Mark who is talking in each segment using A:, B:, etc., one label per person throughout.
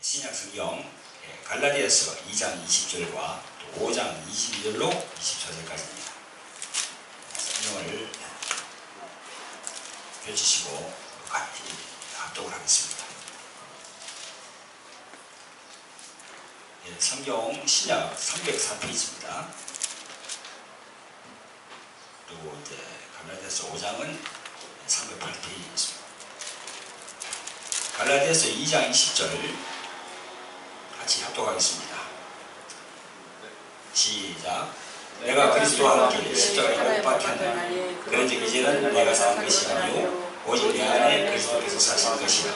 A: 신약 성경 갈라디아서 2장 20절과 또 5장 22절로 24절까지입니다. 성경을 펼치시고 같이 합독을 하겠습니다. 성경 신약 304페이지입니다. 그리고 이제 갈라디아서 5장은 308페이지입니다. 갈라디아서 2장 20절 같이 합독하겠습니다. 시작. 내가 그리스도와 함께 십자가에 못 박혔나. 그런즉 이제는 내가 사는 것이 아니요 오직 내 안에 그리스도께서 사신 것이라.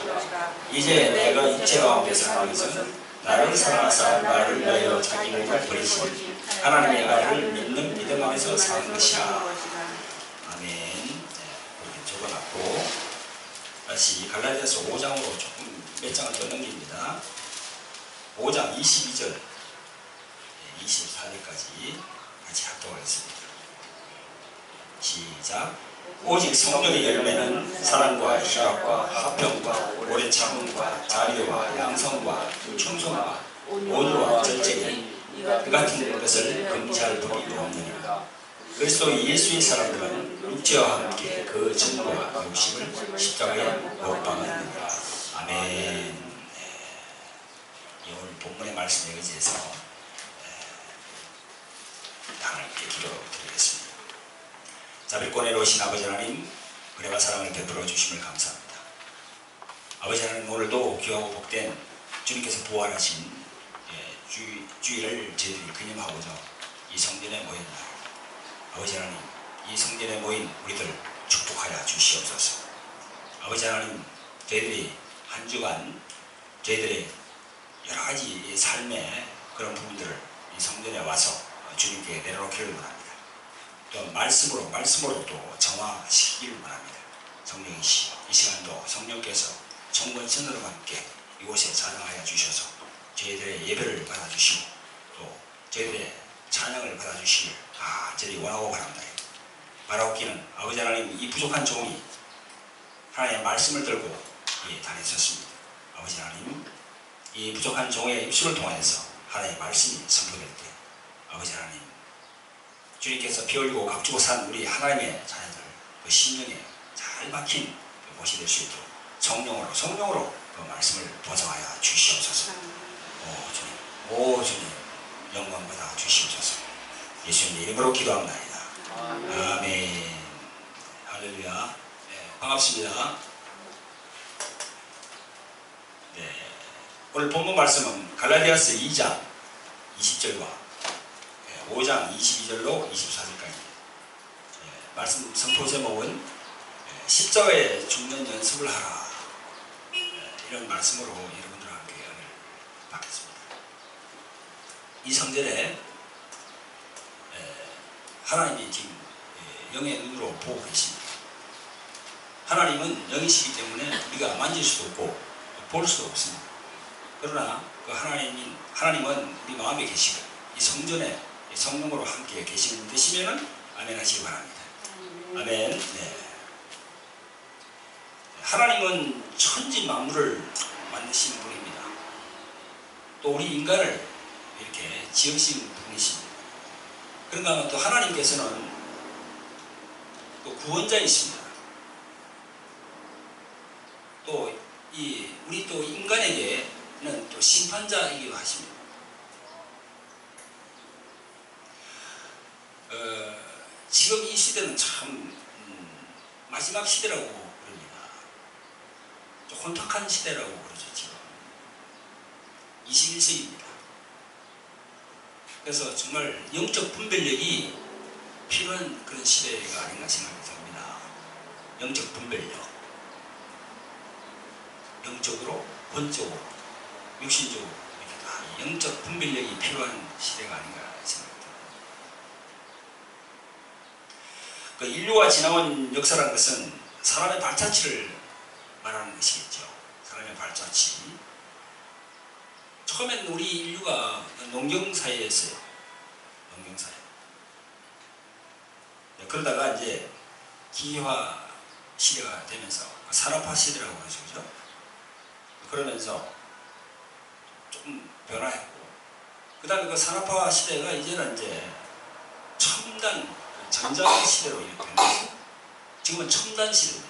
A: 이제 내가 육체 가운데 사는 것은 나를 사랑하사 나를 위하여 자기 몸을 버리신 하나님의 아들을 믿는 믿음 안에서 사는 것이라. 아멘. 그렇게 적어놨고 다시 갈라디아서 5장으로 조금 몇 장을 더 넘깁니다. 5장 22절 24절까지 같이 합독하겠습니다. 시작. 오직 성령의 열매는 사랑과 희락과 화평과 오래 참음과 자비와 양성과 충성과 온유와 절제니 그 같은 것을 금지할 법이 없느니라. 그리스도 예수의 사람들은 육체와 함께 그 증거와 욕심을 십자가에 못 박았느니라. 아멘. 오늘 본문의 말씀에 의지해서 하나님께 기도드리겠습니다. 자비권에 오신 아버지 하나님, 은혜와 사랑을 베풀어 주심을 감사합니다. 아버지 하나님, 오늘도 귀하고 복된 주님께서 부활하신 주일을 저희들이 기념하고자 이 성전에 모였나이다. 아버지 하나님, 이 성전에 모인 우리들 축복하여 주시옵소서. 아버지 하나님, 저희들이 한 주간 저희들의 여러 가지 삶의 그런 부분들을 이 성전에 와서 주님께 내려놓기를 원합니다. 또 말씀으로 또 정화시키기를 원합니다. 성령이시여, 이 시간도 성령께서 정권선으로 함께 이곳에 찬양하여 주셔서 저희들의 예배를 받아주시고 또 저희들의 찬양을 받아주시길 저희 원하고 바랍니다. 바라옵기는 아버지 하나님, 이 부족한 종이 하나님의 말씀을 들고 다녔었습니다. 아버지 하나님, 이 부족한 종의 입술을 통해서 하나님의 말씀이 선포될 때 아버지 하나님, 주님께서 피 흘리고 값주고 산 우리 하나님의 자녀들 그 심령에 잘 박힌 곳이 될 수 있도록 성령으로 그 말씀을 보정하여 주시옵소서. 오 주님 영광 받아 주시옵소서. 예수님 이름으로 기도합니다. 아멘. 할렐루야. 반갑습니다. 오늘 본문 말씀은 갈라디아서 2장 20절과 5장 22절로 24절까지 말씀 선포 제목은 십자가에 죽는 연습을 하라, 이런 말씀으로 여러분들과 함께 은혜를 받겠습니다. 이 성전에 하나님이 지금 영의 눈으로 보고 계십니다. 하나님은 영이시기 때문에 우리가 만질 수도 없고 볼 수도 없습니다. 그러나 그 하나님은 우리 마음에 계시고 이 성전에 성령으로 함께 계시는 되시면은 아멘 하시기 바랍니다. 아멘. 하나님은 천지 만물을 만드신 분입니다. 또 우리 인간을 이렇게 지으신 분이십니다. 그런가 하면 또 하나님께서는 또 구원자이십니다. 또 우리 또 인간에게는 또 심판자이기도 하십니다. 지금 이 시대는 참 마지막 시대라고 부릅니다. 좀 혼탁한 시대라고 그러죠. 지금 21세기입니다. 그래서 정말 영적 분별력이 필요한 그런 시대가 아닌가 생각이 듭니다. 영적 분별력, 영적으로, 본적으로, 육신적으로 이렇게 다 영적 분별력이 필요한 시대가 아닌가 생각합니다. 그 인류가 지나온 역사라는 것은 사람의 발자취를 말하는 것이겠죠. 사람의 발자취. 처음엔 우리 인류가 농경사회였어요. 농경사회. 그러다가 이제 기계화 시대가 되면서 산업화 시대라고 그러죠. 그러면서 조금 변화했고, 그 다음에 그 산업화 시대가 이제는 이제 첨단 전자 시대로 이렇게 된 거죠. 지금은 첨단 시대입니다.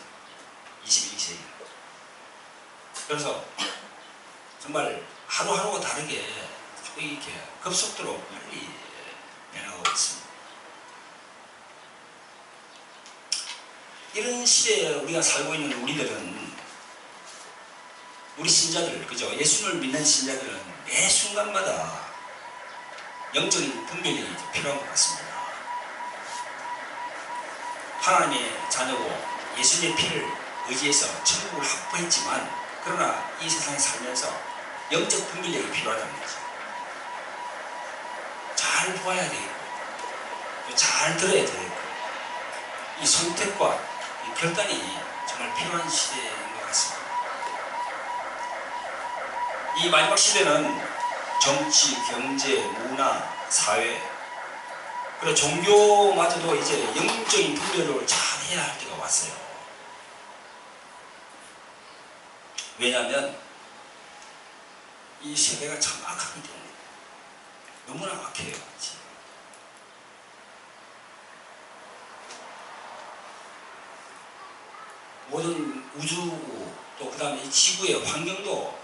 A: 21세기. 그래서 정말 하루하루가 다르게 이렇게 급속도로 빨리 변화하고 있습니다. 이런 시대에 우리가 살고 있는 우리들은, 우리 신자들, 그죠? 예수를 믿는 신자들은 매 순간마다 영적인 분별력이 필요한 것 같습니다. 하나님의 자녀고 예수님의 피를 의지해서 천국을 확보했지만, 그러나 이 세상에 살면서 영적 분별력이 필요하다는 거죠. 잘 보아야 되겠고, 잘 들어야 되겠고, 이 선택과 이 결단이 정말 필요한 시대인 것 같습니다. 이 마지막 시대는 정치, 경제, 문화, 사회, 그리고 종교마저도 이제 영적인 분별력을 잘 해야 할 때가 왔어요. 왜냐하면 이 세계가 참 악하기 때문에, 너무나 악해요. 지금. 모든 우주, 또 그 다음에 이 지구의 환경도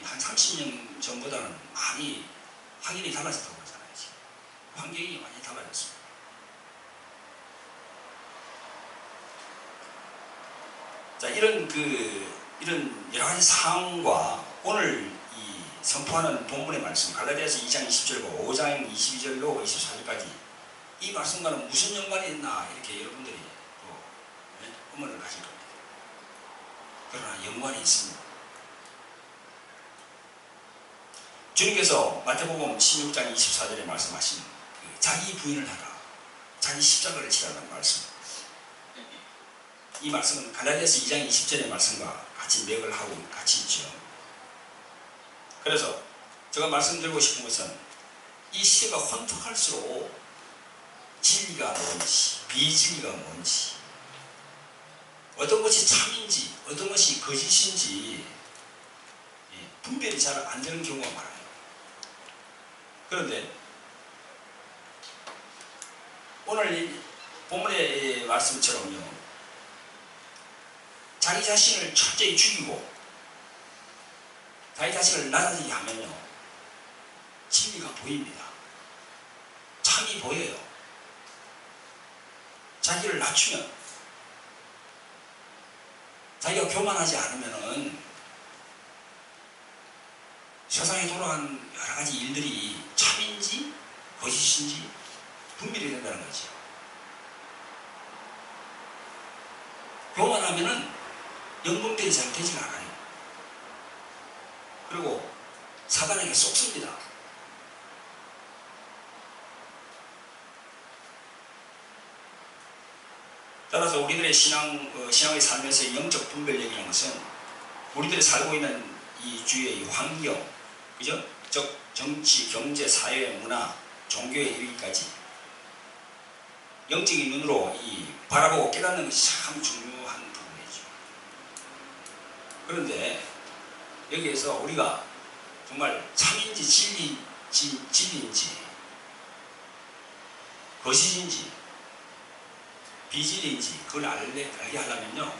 A: 한 30년 전보다는 많이 확연히 달라졌다고 그러잖아요. 지금. 환경이 많이 달라졌습니다. 자, 이런 여러 가지 상황과 오늘 이 선포하는 본문의 말씀, 갈라디아서 2장 20절과 5장 22절로 24절까지 이 말씀과는 무슨 연관이 있나, 이렇게 여러분들이 또 의문을 가질 겁니다. 그러나 연관이 있습니다. 주님께서 마태복음 16장 24절에 말씀하신 자기 부인을 하라, 자기 십자가를 지라는 말씀, 이 말씀은 갈라디아서 2장 20절의 말씀과 같이 맥을 하고 같이 있죠. 그래서 제가 말씀드리고 싶은 것은, 이 시대가 혼탁할수록 진리가 뭔지, 비진리가 뭔지, 어떤 것이 참인지, 어떤 것이 거짓인지 분별이 잘 안 되는 경우가 많아요. 그런데 오늘 이 본문의 말씀처럼요, 자기 자신을 철저히 죽이고 자기 자신을 낮아지게 하면요, 진리가 보입니다. 참이 보여요. 자기를 낮추면, 자기가 교만하지 않으면은 세상에 돌아간 여러 가지 일들이 참인지 거짓인지 분별이 된다는 거죠. 교만하면은 연금들이 잘 되질 않아요. 그리고 사단에게 쏙습니다. 따라서 우리들의 신앙의 삶에서의 영적 분별력이라는 것은, 우리들이 살고 있는 이 주위의 환경, 그죠? 즉 정치, 경제, 사회, 문화, 종교에 이르기까지 영적인 눈으로 바라보고 깨닫는 것이 참 중요한 부분이죠. 그런데 여기에서 우리가 정말 참인지 진리인지 거짓인지 비진리인지 그걸 알게 하려면요,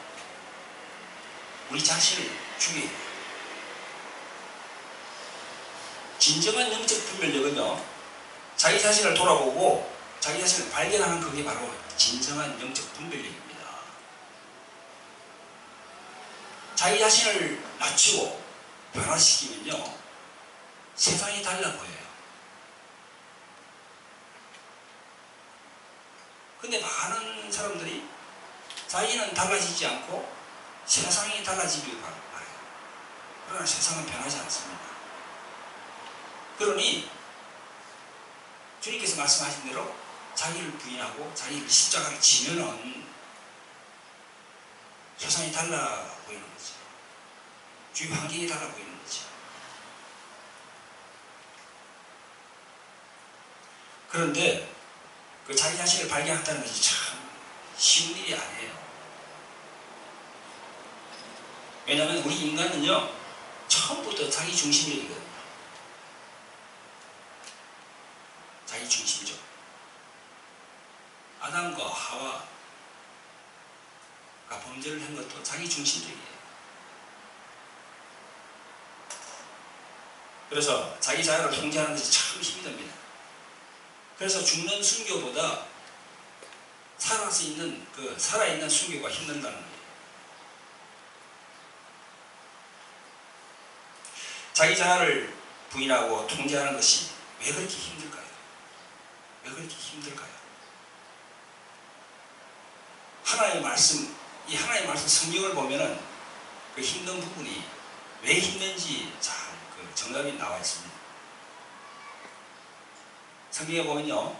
A: 우리 자신을 죽여야 돼요. 진정한 영적 분별력은요, 자기 자신을 돌아보고 자기 자신을 발견하는, 그게 바로 진정한 영적 분별력입니다. 자기 자신을 낮추고 변화시키면요, 세상이 달라 보여요. 근데 많은 사람들이 자기는 달라지지 않고 세상이 달라지길 바라요. 그러나 세상은 변하지 않습니다. 그러니 주님께서 말씀하신 대로 자기를 부인하고 자기를 십자가를 지면은 세상이 달라 보이는 거죠. 주위 환경이 달라 보이는 거죠. 그런데 그 자기 자신을 발견한다는 것이 참 쉬운 일이 아니에요. 왜냐하면 우리 인간은요, 처음부터 자기 중심적이거든요. 하와가 범죄를 한 것도 자기 중심적이에요. 그래서 자기 자녀를 통제하는 것이 참 힘이 듭니다. 그래서 죽는 순교보다 살아있는 순교가 힘들다는 거예요. 자기 자녀를 부인하고 통제하는 것이 왜 그렇게 힘들까요? 왜 그렇게 힘들까요? 하나님의 말씀, 이 하나님의 말씀 성경을 보면은 그 힘든 부분이 왜 힘든지 잘 그 정답이 나와 있습니다. 성경에 보면요,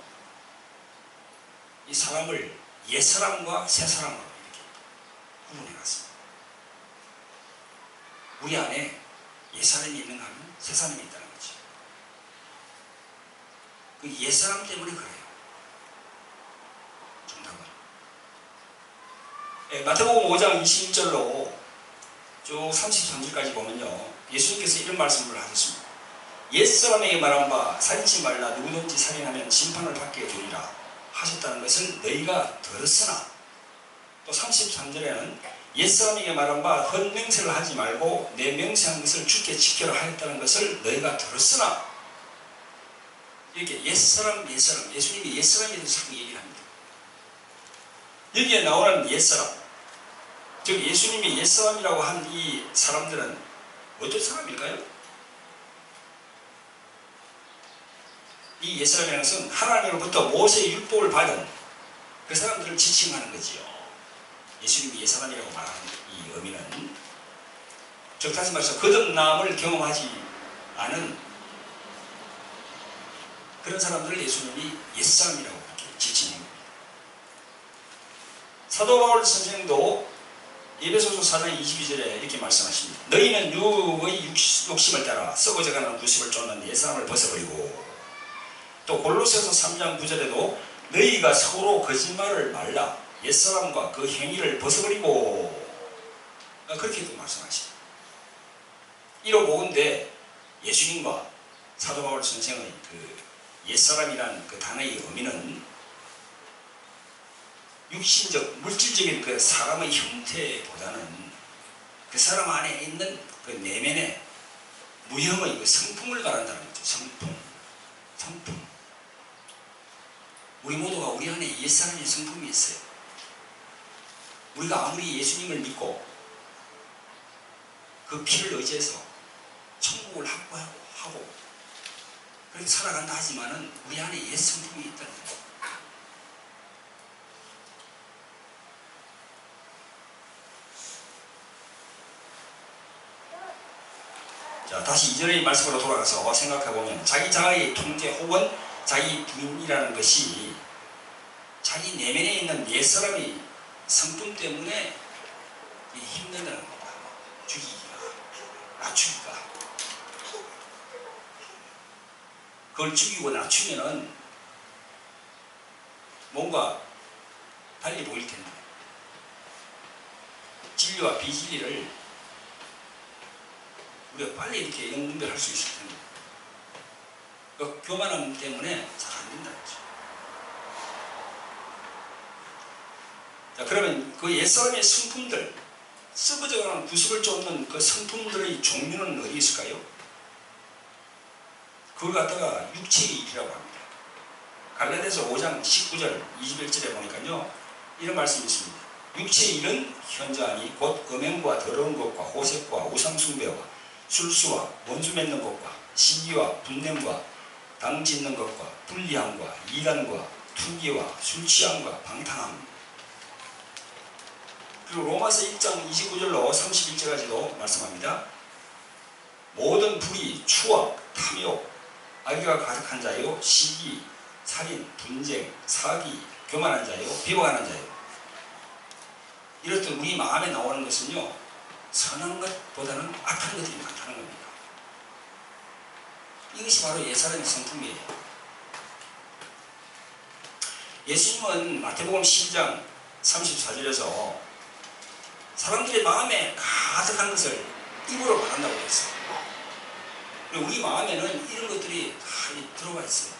A: 이 사람을 옛사람과 새사람으로 이렇게 구분해 놨습니다. 우리 안에 옛사람이 있는가 하면 새사람이 있다는 거죠. 그 옛사람 때문에 그래요. 정답은. 마태복음 5장 21절로 쭉 33절까지 보면요, 예수님께서 이런 말씀을 하셨습니다. 옛사람에게 말한 바 살인치 말라 누구든지 살인하면 심판을 받게 되리라 하셨다는 것을 너희가 들었으나, 또 33절에는 옛사람에게 말한 바 헛맹세를 하지 말고 내 명세한 것을 주께 지켜라 하였다는 것을 너희가 들었으나, 이렇게 옛사람 예수님이 옛사람에 대해서 자꾸 얘기를 합니다. 여기에 나오는 옛사람, 즉 예수님이 옛사람이라고 한 이 사람들은 어떤 사람일까요? 이 옛사람이라는 것은 하나님으로부터 모세의 율법을 받은 그 사람들을 지칭하는 거지요. 예수님이 옛사람이라고 말하는 이 의미는, 즉 다시 말해서 거듭남을 경험하지 않은 그런 사람들을 예수님이 옛사람이라고 이렇게 지칭합니다. 사도 바울 선생도 에베소서 4장 22절에 이렇게 말씀하십니다. 너희는 육의 욕심을 따라 썩어져가는 구습을 쫓는 옛사람을 벗어버리고, 또 골로새서 3장 9절에도 너희가 서로 거짓말을 말라 옛사람과 그 행위를 벗어버리고, 그렇게도 말씀하십니다. 이러보건대 예수님과 사도 바울 선생의 그 옛사람이라는 그 단어의 의미는 육신적, 물질적인 그 사람의 형태보다는 그 사람 안에 있는 그 내면의 무형의 그 성품을 말한다는 거죠. 성품. 우리 모두가 우리 안에 옛사람의 성품이 있어요. 우리가 아무리 예수님을 믿고 그 피를 의지해서 천국을 확보하고 그렇게 살아간다 하지만은 우리 안에 옛 성품이 있다는 거예요. 자, 다시 이전의 말씀으로 돌아가서 생각해보면 자기 자아의 통제 혹은 자기 부인이라는 것이 자기 내면에 있는 옛사람의 성품 때문에 힘든다는 겁니다. 죽이기가, 낮추기가. 그걸 죽이고 낮추면은 뭔가 달리 보일 텐데, 진리와 비진리를 우리가 빨리 이렇게 영분별할 수 있을 텐데, 그 교만함 때문에 잘 안 된다는 거죠. 자, 그러면 그 옛사람의 성품들, 썩어져가는 구습을 쫓는 그 성품들의 종류는 어디 있을까요? 그걸 갖다가 육체의 일이라고 합니다. 갈라디아서 5장 19절 21절에 보니까요, 이런 말씀이 있습니다. 육체의 일은 현저하니 곧 음행과 더러운 것과 호색과 우상숭배와 술수와 원수 맺는 것과 시기와 분냄과 당 짓는 것과 불리함과 이간과 투기와 술취함과 방탕함. 그리고 로마서 1장 29절로 31절까지도 말씀합니다. 모든 불의, 추악, 탐욕, 악의가 가득한 자요, 시기, 살인, 분쟁, 사기, 교만한 자요, 비방하는 자요. 이렇듯 우리 마음에 나오는 것은요, 선한 것보다는 악한 것들이 많다는 겁니다. 이것이 바로 옛사람의 성품이에요. 예수님은 마태복음 12장 34절에서 사람들의 마음에 가득한 것을 입으로 말한다고 했어요. 그리고 우리 마음에는 이런 것들이 다 들어가 있어요.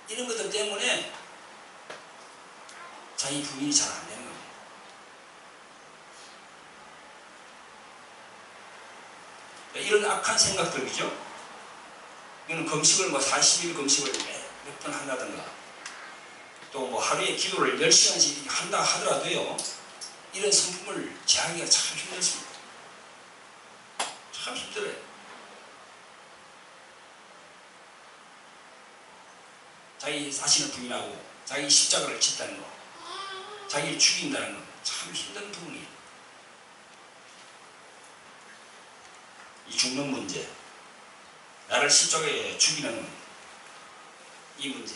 A: 이런 것들 때문에 자기 부인이 잘 안 되는 겁니다. 이런 악한 생각들, 그죠? 이거는 금식을 40일 금식을 몇 번 한다든가, 또 하루에 기도를 10시간씩 한다 하더라도요, 이런 성품을 제하기가 참 힘들습니다. 참 힘들어요. 자기 자신을 부인하고 자기 십자가를 짓다는 거, 자기를 죽인다는 건 참 힘든 부분이에요. 이 죽는 문제, 나를 십자가에 죽이는 이 문제.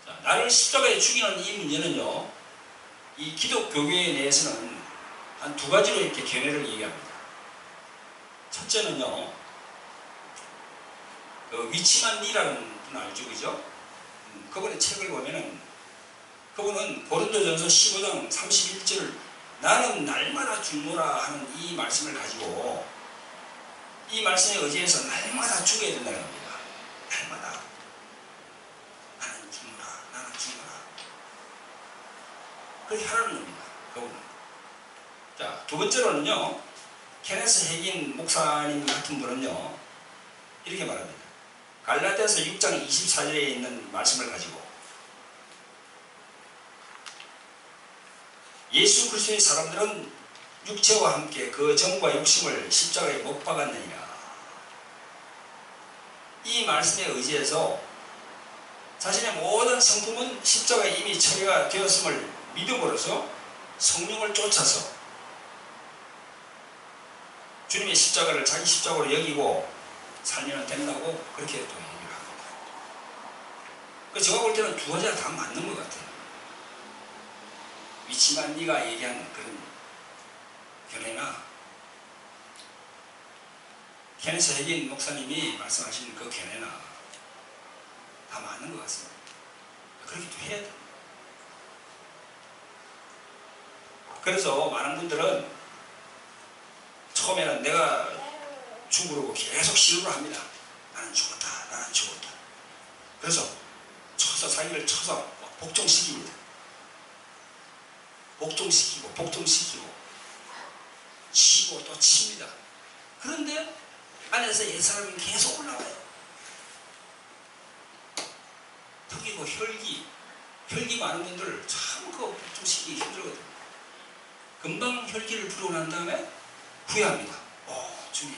A: 자, 나를 십자가에 죽이는 이 문제는요, 이 기독교계 내에서는 한 두 가지로 이렇게 견해를 얘기합니다. 첫째는요, 그 위치만 니라는 분 알죠, 그죠? 그분의 책을 보면은, 그분은 고린도전서 15장 31절을 나는 날마다 죽노라 하는 이 말씀을 가지고, 이 말씀에 의지해서 날마다 죽어야 된다는 겁니다. 날마다. 나는 죽노라, 나는 죽노라. 그렇게 하라는 겁니다. 그분은. 자, 두 번째로는요, 케네스 해긴 목사님 같은 분은요, 이렇게 말합니다. 갈라디아서 6장 24절에 있는 말씀을 가지고, 예수 그리스도의 사람들은 육체와 함께 그 정과 욕심을 십자가에 못 박았느니라. 이 말씀에 의지해서 자신의 모든 성품은 십자가에 이미 처리가 되었음을 믿음으로써 성령을 쫓아서 주님의 십자가를 자기 십자가로 여기고 살면 된다고 그렇게 또 얘기를 합니다. 제가 볼 때는 두 가지가 다 맞는 것 같아요. 위치만 네가 얘기한 그런 견해나 케네스 해긴 목사님이 말씀하신 그 견해나 다 맞는 것 같습니다. 그렇게 또 해야 돼요. 그래서 많은 분들은 처음에는 내가 죽으려고 계속 시도를 합니다. 나는 죽었다, 나는 죽었다. 그래서 쳐서 자기를 쳐서 복종시킵니다. 복종시키고 치고 또 칩니다. 그런데 안에서 옛사람이 계속 올라와요. 특히 혈기 많은 분들 참 그거 복종시키기 힘들거든요. 금방 혈기를 부르고 난 다음에 후회합니다. 주님.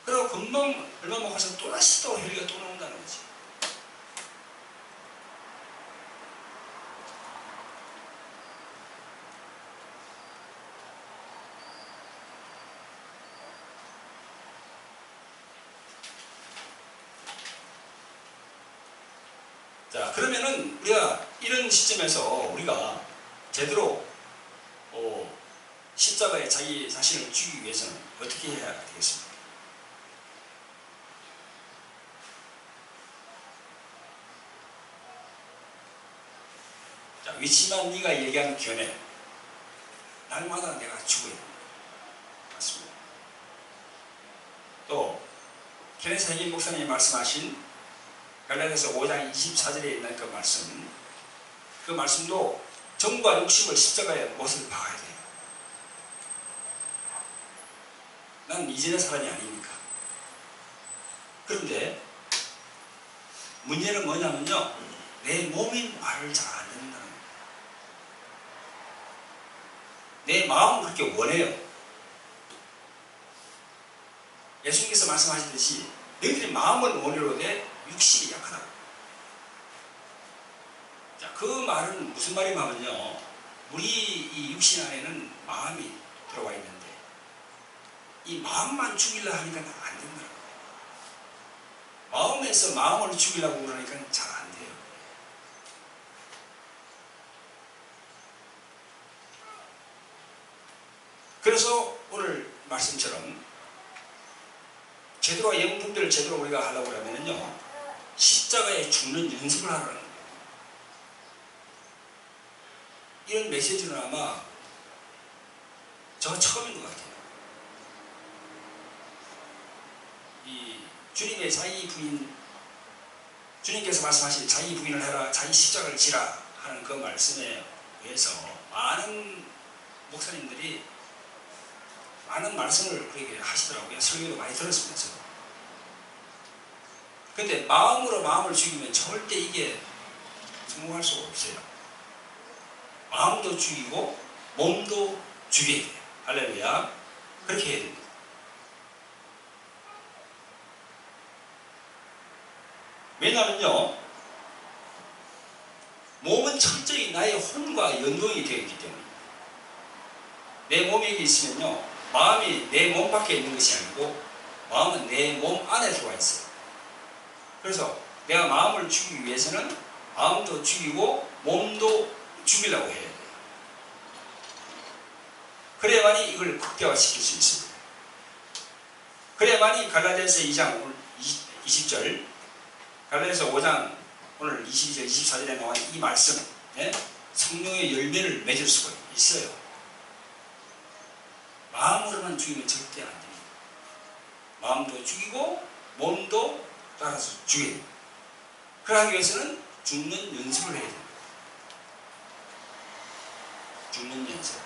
A: 그리고 금방 얼마 못 가서 또다시 또 혈기가 또 나온다는 거지. 자, 그러면은 우리가 이런 시점에서 우리가 제대로 십자가에 자기 자신을 죽이기 위해서는 어떻게 해야 되겠습니까? 자, 위치만 네가 얘기한 견해, 날마다 내가 죽어야 됩니다. 맞습니다. 또 케네스 해긴 목사님이 말씀하신 갈라디아서 5장 24절에 있는 그 말씀도 정과 욕심을 십자가에 못을 박아야 돼요. 난 이전의 사람이 아니니까. 그런데 문제는 뭐냐면요, 내 몸이 말을 잘 안 듣는다는 거예요. 내 마음은 그렇게 원해요. 예수님께서 말씀하시듯이 너희들의 마음은 원해로되 육신이 약하다. 자, 그 말은 무슨 말이냐면요, 우리 이 육신 안에는 마음이 들어와 있는데 이 마음만 죽이려 하니까 안 된다고. 마음에서 마음을 죽이려고 그러니까 잘 안 돼요. 그래서 오늘 말씀처럼 제대로 영분별을 제대로 우리가 하려고 하면은요, 십자가에 죽는 연습을 하라는 거예요. 이런 메시지는 아마 저가 처음인 것 같아요. 이 주님의 자기 부인, 주님께서 말씀하신 자기 부인을 해라, 자기 십자가를 지라 하는 그 말씀에 의해서 많은 목사님들이 많은 말씀을 그렇게 하시더라고요. 설교도 많이 들었으면서. 근데 마음으로 마음을 죽이면 절대 이게 성공할 수가 없어요. 마음도 죽이고 몸도 죽여야 돼요. 할렐루야. 그렇게 해야 됩니다. 왜냐하면요, 몸은 철저히 나의 혼과 연동이 되어 있기 때문입니다. 내 몸에 있으면요, 마음이 내 몸 밖에 있는 것이 아니고 마음은 내 몸 안에 들어와 있어요. 그래서 내가 마음을 죽이기 위해서는 마음도 죽이고 몸도 죽이려고 해야 돼요. 그래야만이 이걸 극대화시킬 수 있습니다. 그래야만이 갈라디아서 2장 20절, 갈라디아서 5장 오늘 22절 24절에 나온 이 말씀, 성령의 열매를 맺을 수가 있어요. 마음으로만 죽이면 절대 안 됩니다. 마음도 죽이고 몸도 따라서 죽여야 됩니다. 그러기 위해서는 죽는 연습을 해야 됩니다. 죽는 연습.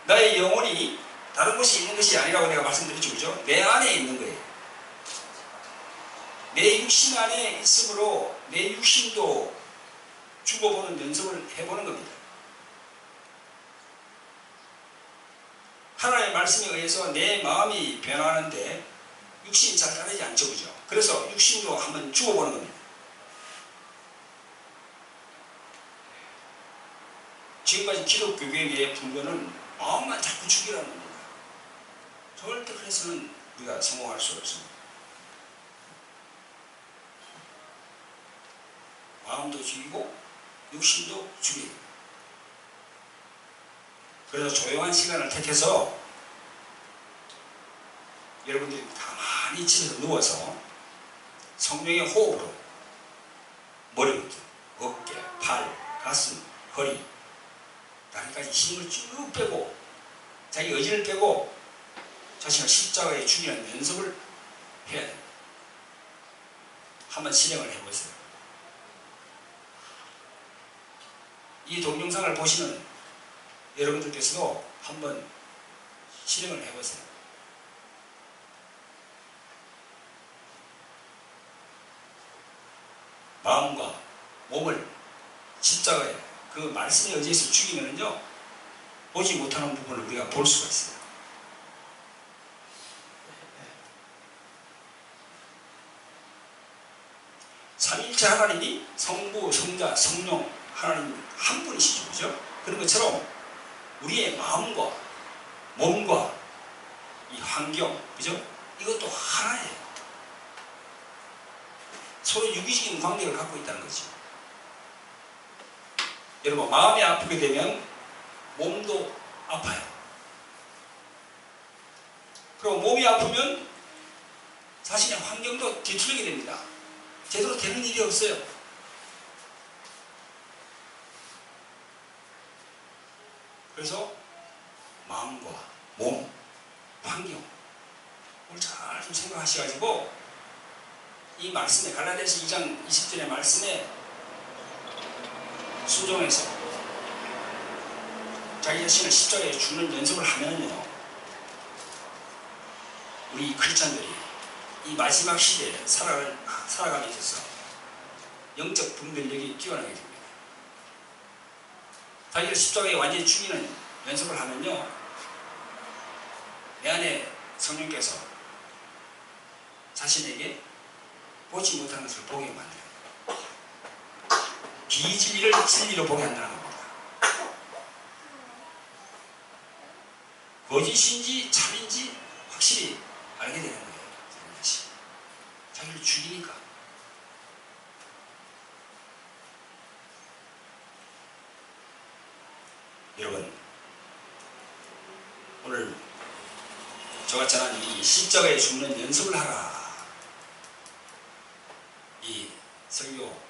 A: 나의 영혼이 다른 곳에 있는 것이 아니라고 내가 말씀드렸죠. 그죠? 내 안에 있는 거예요. 내 육신 안에 있으므로 내 육신도 죽어보는 연습을 해보는 겁니다. 하나님의 말씀에 의해서 내 마음이 변하는데 육신이 잘 따르지 않죠. 그죠? 그래서 육신도 한번 죽어보는 겁니다. 지금까지 기독교계의 분변은 마음만 자꾸 죽이라는 겁니다. 절대 그래서는 우리가 성공할 수 없습니다. 마음도 죽이고 육신도 죽이고. 그래서 조용한 시간을 택해서 여러분들이 가만히 집에서 누워서 성령의 호흡으로 머리부터 어깨, 팔, 가슴, 허리, 다리까지 힘을 쭉 빼고 자기 의지를 빼고 자신을 십자가에 죽이는 연습을 해야 됩니다. 한번 실행을 해보세요. 이 동영상을 보시는 여러분들께서도 한번 실행을 해보세요. 마음과 몸을 십자가에 그 말씀에 의지해서 죽이면요, 보지 못하는 부분을 우리가 볼 수가 있어요. 삼위일체 하나님이 성부, 성자, 성령 하나님 한 분이시죠. 그죠? 그런 것처럼 우리의 마음과 몸과 이 환경, 그죠? 이것도 하나예요. 서로 유기적인 관계를 갖고 있다는 거죠. 여러분, 마음이 아프게 되면 몸도 아파요. 그리고 몸이 아프면 자신의 환경도 뒤틀리게 됩니다. 제대로 되는 일이 없어요. 그래서 마음과 몸, 환경, 오늘 잘 좀 생각하셔가지고 이 말씀에, 갈라디아서 2장 20절의 말씀에 순종해서 자기 자신을 십자가에 죽는 연습을 하면요, 우리 크리스찬들이 이 마지막 시대에 살아감에 있어서 영적 분별력이 뛰어나게 됩니다. 자기를 십자가에 완전히 죽이는 연습을 하면요, 내 안에 성령께서 자신에게 보지 못하는 것을 보게 만들어요. 비진리를 진리로 보게 한다는 겁니다. 거짓인지 참인지 확실히 알게 되는 거예요. 자기를 죽이니까. 여러분, 오늘 저같이 하는 이 십자가에 죽는 연습을 하라. 이 설교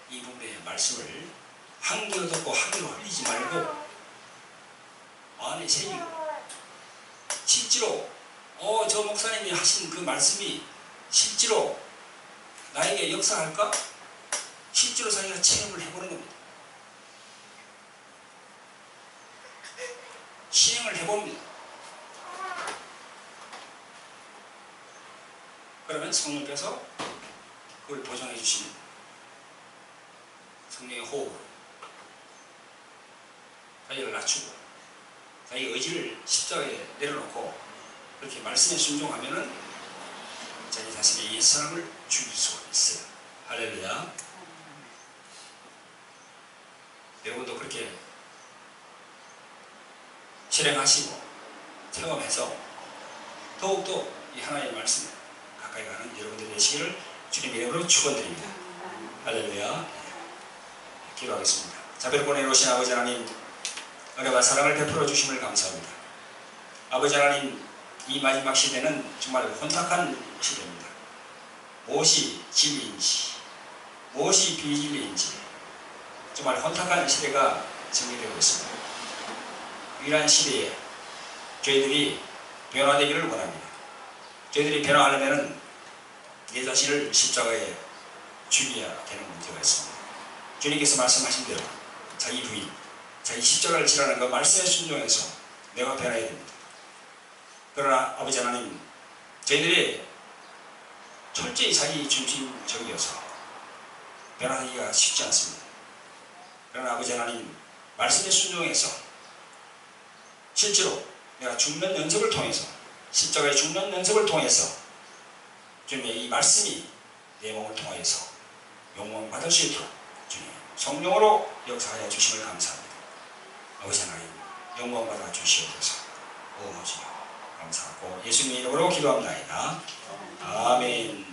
A: 이 부분의 말씀을 한 귀로 듣고 한 귀로 흘리지 말고 마음에 새기고, 실제로 저 목사님이 하신 그 말씀이 실제로 나에게 역사할까? 실제로 자기가 체험을 해보는 겁니다. 실행을 해봅니다. 그러면 성령께서 그걸 보존해 주십니다. 성령의 호흡으로 자기를 낮추고 자기 의지를 십자가에 내려놓고 그렇게 말씀에 순종하면은 자기 자신의 옛사람을 죽일 수가 있어요. 할렐루야. 여러분도 그렇게 실행하시고 체험해서 더욱더 이 하나님의 말씀에 가까이 가는 여러분들 되시기를 주님의 이름으로 축원드립니다. 할렐루야. 기도하겠습니다. 자비롭고 은혜로우신 아버지 하나님, 은혜와 사랑을 베풀어 주심을 감사합니다. 아버지 하나님, 이 마지막 시대는 정말 혼탁한 시대입니다. 무엇이 진리인지 무엇이 비진리인지 정말 혼탁한 시대가 정리되고 있습니다. 이러한 시대에 저희들이 변화되기를 원합니다. 저희들이 변화하려면 내 자신을 십자가에 죽여야 되는 문제가 있습니다. 주님께서 말씀하신 대로 자기 부인, 자기 십자가를 지라는 그 말씀에 순종해서 내가 변화해야 됩니다. 그러나 아버지 하나님, 저희들이 철저히 자기 중심적이어서 변화하기가 쉽지 않습니다. 그러나 아버지 하나님, 말씀에 순종해서 실제로 내가 죽는 연습을 통해서 십자가의 죽는 연습을 통해서 주님의 이 말씀이 내 몸을 통하여서 영광 받을 수 있도록 주님 성령으로 역사하여 주심을 감사합니다. 아버지 하나님, 영광 받아 주시옵소서. 오모지요 감사하고 예수님의 이름으로 기도합니다. 아멘.